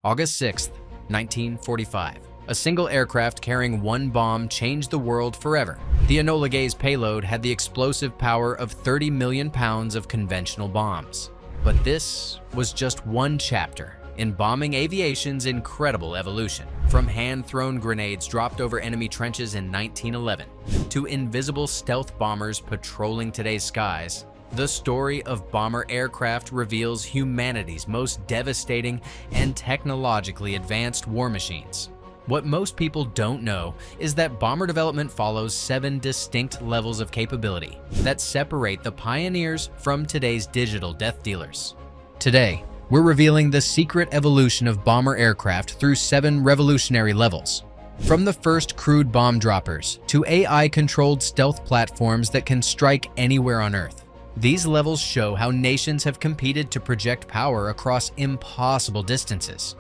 August 6, 1945. A single aircraft carrying one bomb changed the world forever. The Enola Gay's payload had the explosive power of 30 million pounds of conventional bombs. But this was just one chapter in bombing aviation's incredible evolution. From hand-thrown grenades dropped over enemy trenches in 1911 to invisible stealth bombers patrolling today's skies, the story of bomber aircraft reveals humanity's most devastating and technologically advanced war machines. What most people don't know is that bomber development follows 7 distinct levels of capability that separate the pioneers from today's digital death dealers. Today, we're revealing the secret evolution of bomber aircraft through 7 revolutionary levels. From the first crude bomb droppers to AI-controlled stealth platforms that can strike anywhere on Earth. These levels show how nations have competed to project power across impossible distances.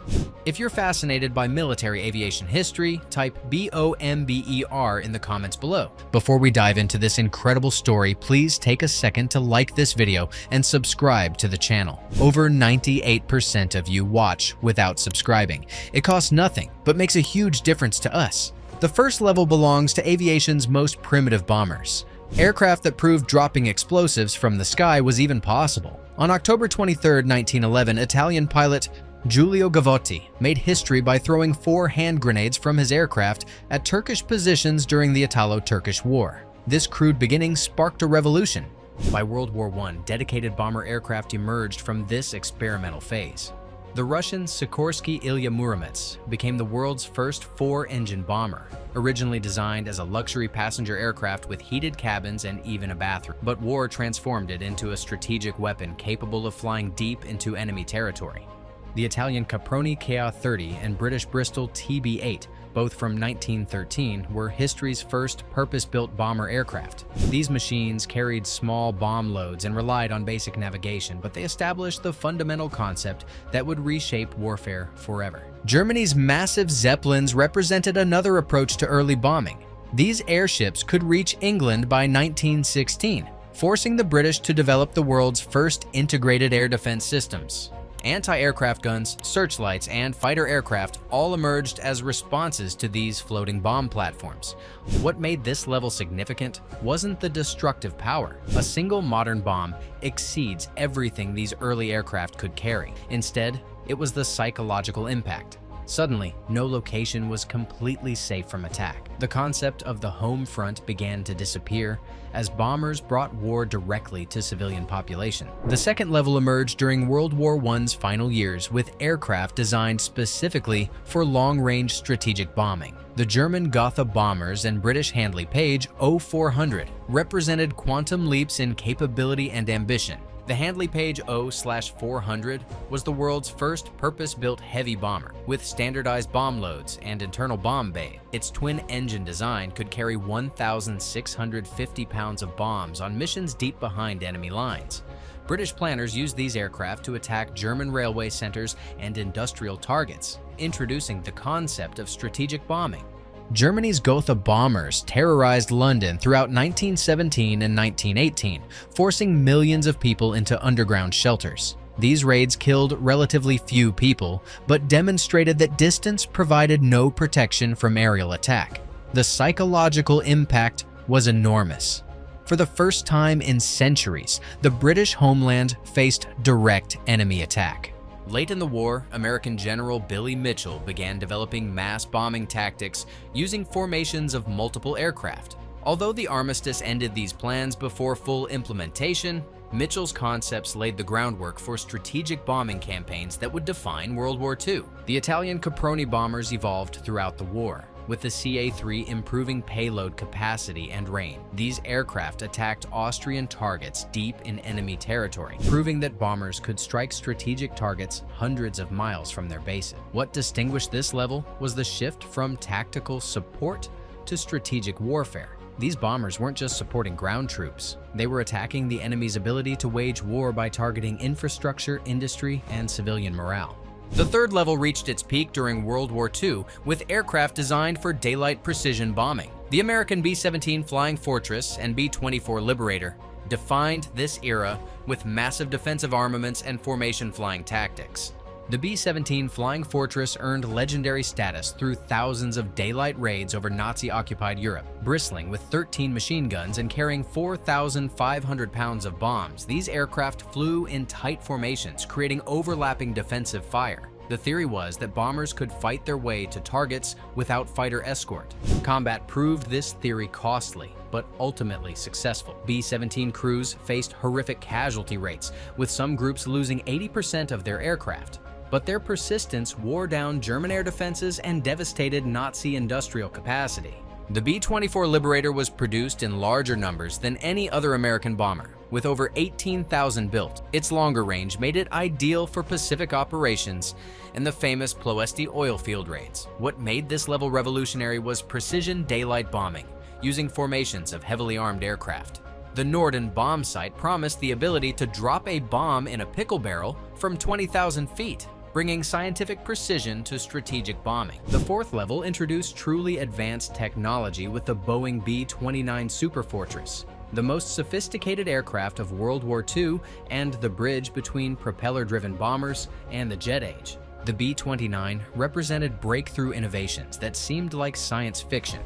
If you're fascinated by military aviation history, type BOMBER in the comments below. Before we dive into this incredible story, please take a second to like this video and subscribe to the channel. Over 98% of you watch without subscribing. It costs nothing, but makes a huge difference to us. The first level belongs to aviation's most primitive bombers. Aircraft that proved dropping explosives from the sky was even possible. On October 23, 1911, Italian pilot Giulio Gavotti made history by throwing 4 hand grenades from his aircraft at Turkish positions during the Italo-Turkish War. This crude beginning sparked a revolution. By World War I, dedicated bomber aircraft emerged from this experimental phase. The Russian Sikorsky Ilya-Muromets became the world's first 4-engine bomber, originally designed as a luxury passenger aircraft with heated cabins and even a bathroom. But war transformed it into a strategic weapon capable of flying deep into enemy territory. The Italian Caproni KA-30 and British Bristol TB-8, both from 1913, were history's first purpose-built bomber aircraft. These machines carried small bomb loads and relied on basic navigation, but they established the fundamental concept that would reshape warfare forever. Germany's massive Zeppelins represented another approach to early bombing. These airships could reach England by 1916, forcing the British to develop the world's first integrated air defense systems. Anti-aircraft guns, searchlights, and fighter aircraft all emerged as responses to these floating bomb platforms. What made this level significant wasn't the destructive power. A single modern bomb exceeds everything these early aircraft could carry. Instead, it was the psychological impact. Suddenly, no location was completely safe from attack. The concept of the home front began to disappear as bombers brought war directly to civilian population. The second level emerged during World War I's final years with aircraft designed specifically for long-range strategic bombing. The German Gotha bombers and British Handley Page O-400 represented quantum leaps in capability and ambition. The Handley Page O/400 was the world's first purpose-built heavy bomber with standardized bomb loads and internal bomb bay. Its twin-engine design could carry 1,650 pounds of bombs on missions deep behind enemy lines. British planners used these aircraft to attack German railway centers and industrial targets, introducing the concept of strategic bombing. Germany's Gotha bombers terrorized London throughout 1917 and 1918, forcing millions of people into underground shelters. These raids killed relatively few people, but demonstrated that distance provided no protection from aerial attack. The psychological impact was enormous. For the first time in centuries, the British homeland faced direct enemy attack. Late in the war, American General Billy Mitchell began developing mass bombing tactics using formations of multiple aircraft. Although the armistice ended these plans before full implementation, Mitchell's concepts laid the groundwork for strategic bombing campaigns that would define World War II. The Italian Caproni bombers evolved throughout the war, with the CA-3 improving payload capacity and range. These aircraft attacked Austrian targets deep in enemy territory, proving that bombers could strike strategic targets hundreds of miles from their bases. What distinguished this level was the shift from tactical support to strategic warfare. These bombers weren't just supporting ground troops. They were attacking the enemy's ability to wage war by targeting infrastructure, industry, and civilian morale. The third level reached its peak during World War II with aircraft designed for daylight precision bombing. The American B-17 Flying Fortress and B-24 Liberator defined this era with massive defensive armaments and formation flying tactics. The B-17 Flying Fortress earned legendary status through thousands of daylight raids over Nazi-occupied Europe. Bristling with 13 machine guns and carrying 4,500 pounds of bombs, these aircraft flew in tight formations, creating overlapping defensive fire. The theory was that bombers could fight their way to targets without fighter escort. Combat proved this theory costly, but ultimately successful. B-17 crews faced horrific casualty rates, with some groups losing 80% of their aircraft. But their persistence wore down German air defenses and devastated Nazi industrial capacity. The B-24 Liberator was produced in larger numbers than any other American bomber, with over 18,000 built. Its longer range made it ideal for Pacific operations and the famous Ploesti oil field raids. What made this level revolutionary was precision daylight bombing, using formations of heavily armed aircraft. The Norden bomb sight promised the ability to drop a bomb in a pickle barrel from 20,000 feet, bringing scientific precision to strategic bombing. The fourth level introduced truly advanced technology with the Boeing B-29 Superfortress, the most sophisticated aircraft of World War II and the bridge between propeller-driven bombers and the jet age. The B-29 represented breakthrough innovations that seemed like science fiction.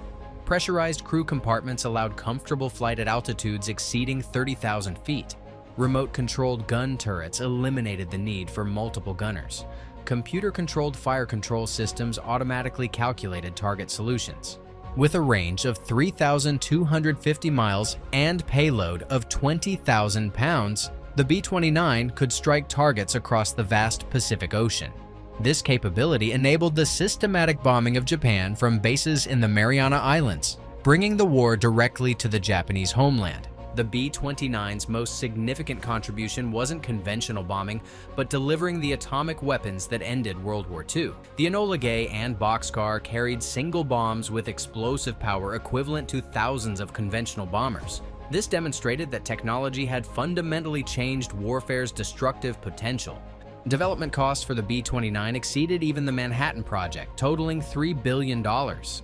Pressurized crew compartments allowed comfortable flight at altitudes exceeding 30,000 feet. Remote-controlled gun turrets eliminated the need for multiple gunners. Computer-controlled fire control systems automatically calculated target solutions. With a range of 3,250 miles and payload of 20,000 pounds, the B-29 could strike targets across the vast Pacific Ocean. This capability enabled the systematic bombing of Japan from bases in the Mariana Islands, bringing the war directly to the Japanese homeland. The B-29's most significant contribution wasn't conventional bombing, but delivering the atomic weapons that ended World War II. The Enola Gay and Boxcar carried single bombs with explosive power equivalent to thousands of conventional bombers. This demonstrated that technology had fundamentally changed warfare's destructive potential. Development costs for the B-29 exceeded even the Manhattan Project, totaling $3 billion,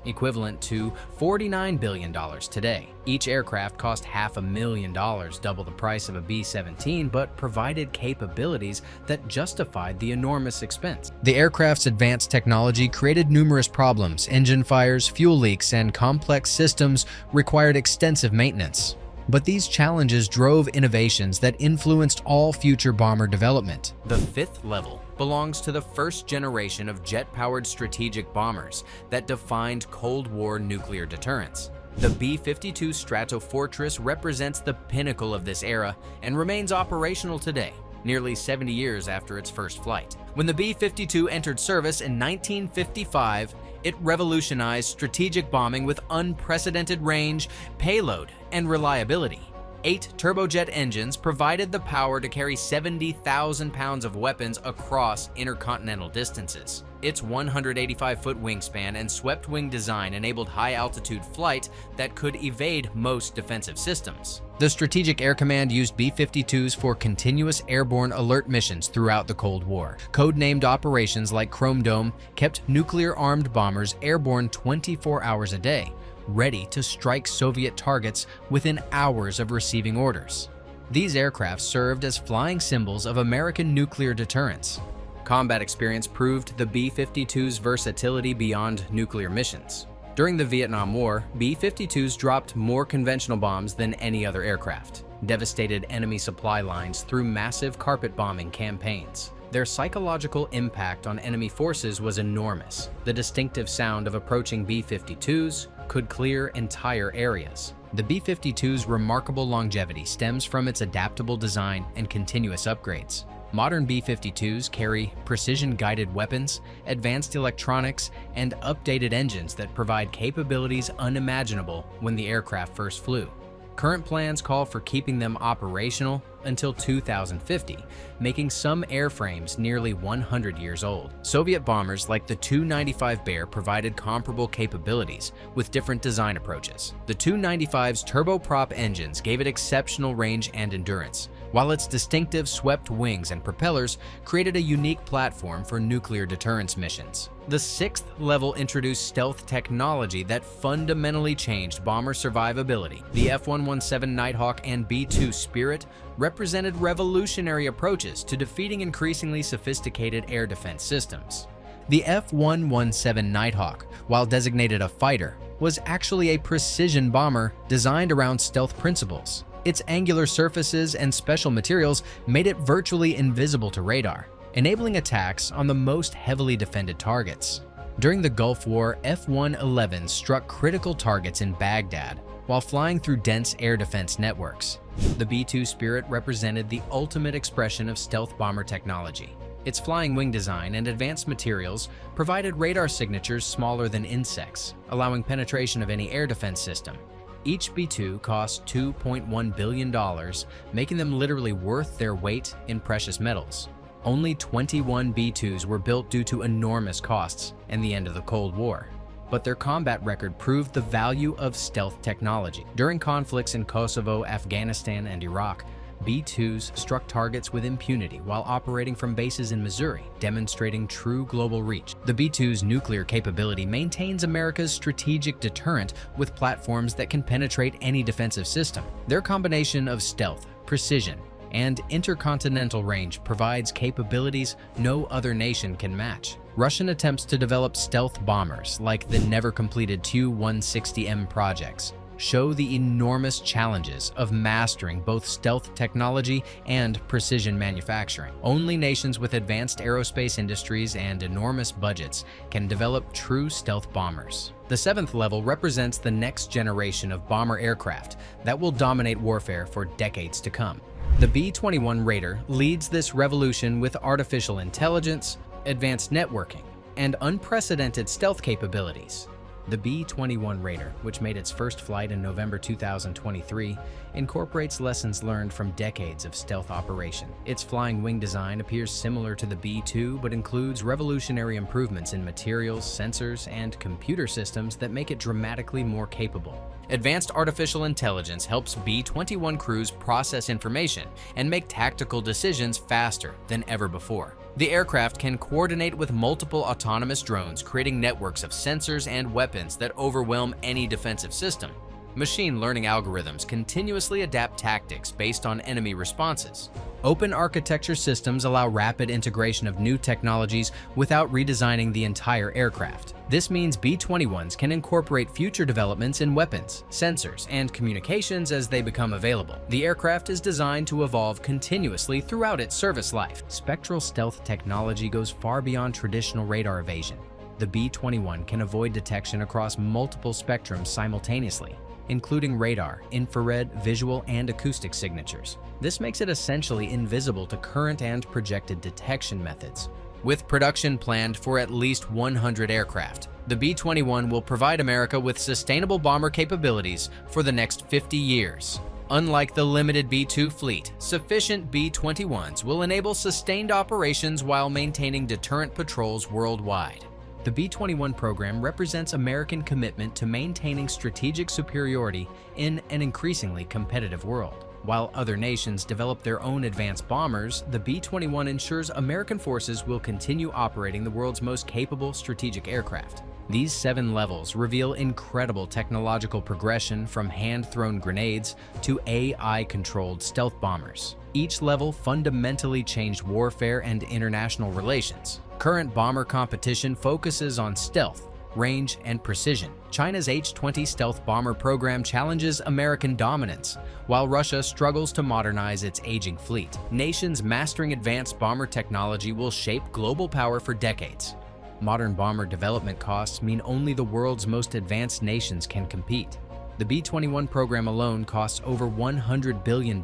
equivalent to $49 billion today. Each aircraft cost $500,000, double the price of a B-17, but provided capabilities that justified the enormous expense. The aircraft's advanced technology created numerous problems. Engine fires, fuel leaks, and complex systems required extensive maintenance. But these challenges drove innovations that influenced all future bomber development. The fifth level belongs to the first generation of jet-powered strategic bombers that defined Cold War nuclear deterrence. The B-52 Stratofortress represents the pinnacle of this era and remains operational today, nearly 70 years after its first flight. When the B-52 entered service in 1955, it revolutionized strategic bombing with unprecedented range, payload, and reliability. 8 turbojet engines provided the power to carry 70,000 pounds of weapons across intercontinental distances. Its 185-foot wingspan and swept-wing design enabled high-altitude flight that could evade most defensive systems. The Strategic Air Command used B-52s for continuous airborne alert missions throughout the Cold War. Codenamed operations like Chrome Dome kept nuclear-armed bombers airborne 24 hours a day, ready to strike Soviet targets within hours of receiving orders. These aircraft served as flying symbols of American nuclear deterrence. Combat experience proved the B-52's versatility beyond nuclear missions. During the Vietnam War, B-52s dropped more conventional bombs than any other aircraft, devastated enemy supply lines through massive carpet bombing campaigns. Their psychological impact on enemy forces was enormous. The distinctive sound of approaching B-52s could clear entire areas. The B-52's remarkable longevity stems from its adaptable design and continuous upgrades. Modern B-52s carry precision-guided weapons, advanced electronics, and updated engines that provide capabilities unimaginable when the aircraft first flew. Current plans call for keeping them operational until 2050, making some airframes nearly 100 years old. Soviet bombers like the Tu-95 Bear provided comparable capabilities with different design approaches. The Tu-95's turboprop engines gave it exceptional range and endurance, while its distinctive swept wings and propellers created a unique platform for nuclear deterrence missions. The sixth level introduced stealth technology that fundamentally changed bomber survivability. The F-117 Nighthawk and B-2 Spirit represented revolutionary approaches to defeating increasingly sophisticated air defense systems. The F-117 Nighthawk, while designated a fighter, was actually a precision bomber designed around stealth principles. Its angular surfaces and special materials made it virtually invisible to radar, enabling attacks on the most heavily defended targets. During the Gulf War, F-111 struck critical targets in Baghdad while flying through dense air defense networks. The B-2 Spirit represented the ultimate expression of stealth bomber technology. Its flying wing design and advanced materials provided radar signatures smaller than insects, allowing penetration of any air defense system. Each B-2 cost $2.1 billion, making them literally worth their weight in precious metals. Only 21 B-2s were built due to enormous costs and the end of the Cold War, but their combat record proved the value of stealth technology. During conflicts in Kosovo, Afghanistan, and Iraq, B-2s struck targets with impunity while operating from bases in Missouri, demonstrating true global reach. The B-2's nuclear capability maintains America's strategic deterrent with platforms that can penetrate any defensive system. Their combination of stealth, precision, and intercontinental range provides capabilities no other nation can match. Russian attempts to develop stealth bombers, like the never-completed Tu-160M projects, show the enormous challenges of mastering both stealth technology and precision manufacturing. Only nations with advanced aerospace industries and enormous budgets can develop true stealth bombers. The seventh level represents the next generation of bomber aircraft that will dominate warfare for decades to come. The B-21 Raider leads this revolution with artificial intelligence, advanced networking, and unprecedented stealth capabilities. The B-21 Raider, which made its first flight in November 2023, incorporates lessons learned from decades of stealth operation. Its flying wing design appears similar to the B-2, but includes revolutionary improvements in materials, sensors, and computer systems that make it dramatically more capable. Advanced artificial intelligence helps B-21 crews process information and make tactical decisions faster than ever before. The aircraft can coordinate with multiple autonomous drones, creating networks of sensors and weapons that overwhelm any defensive system. Machine learning algorithms continuously adapt tactics based on enemy responses. Open architecture systems allow rapid integration of new technologies without redesigning the entire aircraft. This means B-21s can incorporate future developments in weapons, sensors, and communications as they become available. The aircraft is designed to evolve continuously throughout its service life. Spectral stealth technology goes far beyond traditional radar evasion. The B-21 can avoid detection across multiple spectrums simultaneously, including radar, infrared, visual, and acoustic signatures. This makes it essentially invisible to current and projected detection methods. With production planned for at least 100 aircraft, the B-21 will provide America with sustainable bomber capabilities for the next 50 years. Unlike the limited B-2 fleet, sufficient B-21s will enable sustained operations while maintaining deterrent patrols worldwide. The B-21 program represents American commitment to maintaining strategic superiority in an increasingly competitive world. While other nations develop their own advanced bombers, the B-21 ensures American forces will continue operating the world's most capable strategic aircraft. These 7 levels reveal incredible technological progression from hand-thrown grenades to AI-controlled stealth bombers. Each level fundamentally changed warfare and international relations. Current bomber competition focuses on stealth, range, and precision. China's H-20 stealth bomber program challenges American dominance, while Russia struggles to modernize its aging fleet. Nations mastering advanced bomber technology will shape global power for decades. Modern bomber development costs mean only the world's most advanced nations can compete. The B-21 program alone costs over $100 billion,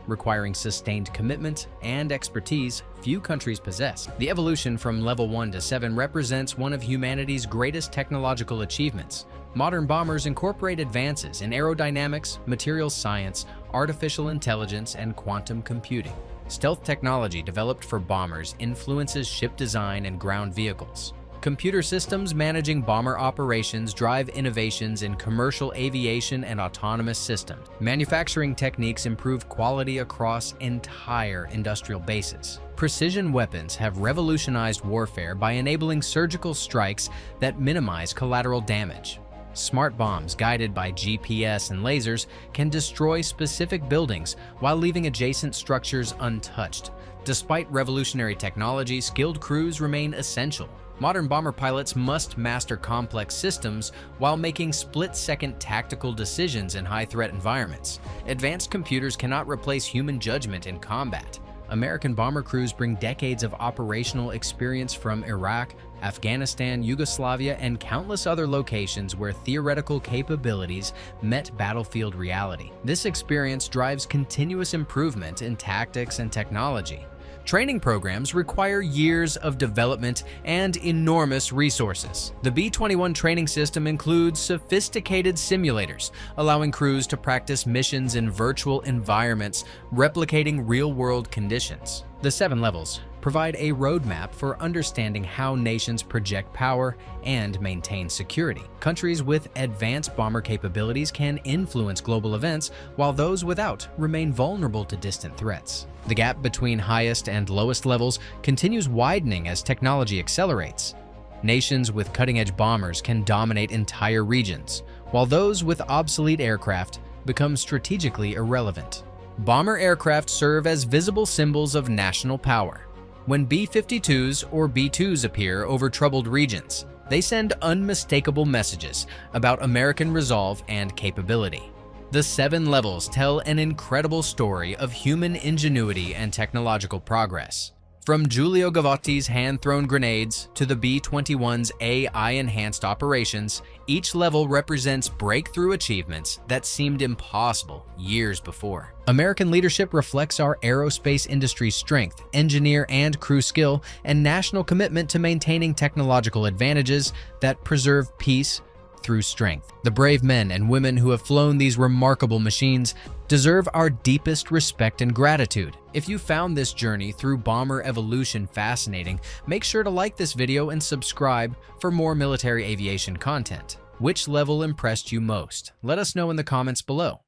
requiring sustained commitment and expertise few countries possess. The evolution from Level 1 to 7 represents one of humanity's greatest technological achievements. Modern bombers incorporate advances in aerodynamics, materials science, artificial intelligence, and quantum computing. Stealth technology developed for bombers influences ship design and ground vehicles. Computer systems managing bomber operations drive innovations in commercial aviation and autonomous systems. Manufacturing techniques improve quality across entire industrial bases. Precision weapons have revolutionized warfare by enabling surgical strikes that minimize collateral damage. Smart bombs guided by GPS and lasers can destroy specific buildings while leaving adjacent structures untouched. Despite revolutionary technology, skilled crews remain essential. Modern bomber pilots must master complex systems while making split-second tactical decisions in high-threat environments. Advanced computers cannot replace human judgment in combat. American bomber crews bring decades of operational experience from Iraq, Afghanistan, Yugoslavia, and countless other locations where theoretical capabilities met battlefield reality. This experience drives continuous improvement in tactics and technology. Training programs require years of development and enormous resources. The B-21 training system includes sophisticated simulators, allowing crews to practice missions in virtual environments, replicating real-world conditions. The 7 levels provide a roadmap for understanding how nations project power and maintain security. Countries with advanced bomber capabilities can influence global events, while those without remain vulnerable to distant threats. The gap between highest and lowest levels continues widening as technology accelerates. Nations with cutting-edge bombers can dominate entire regions, while those with obsolete aircraft become strategically irrelevant. Bomber aircraft serve as visible symbols of national power. When B-52s or B-2s appear over troubled regions, they send unmistakable messages about American resolve and capability. The 7 levels tell an incredible story of human ingenuity and technological progress. From Giulio Gavotti's hand-thrown grenades to the B-21's AI-enhanced operations, each level represents breakthrough achievements that seemed impossible years before. American leadership reflects our aerospace industry's strength, engineer and crew skill, and national commitment to maintaining technological advantages that preserve peace through strength. The brave men and women who have flown these remarkable machines deserve our deepest respect and gratitude. If you found this journey through bomber evolution fascinating, make sure to like this video and subscribe for more military aviation content. Which level impressed you most? Let us know in the comments below.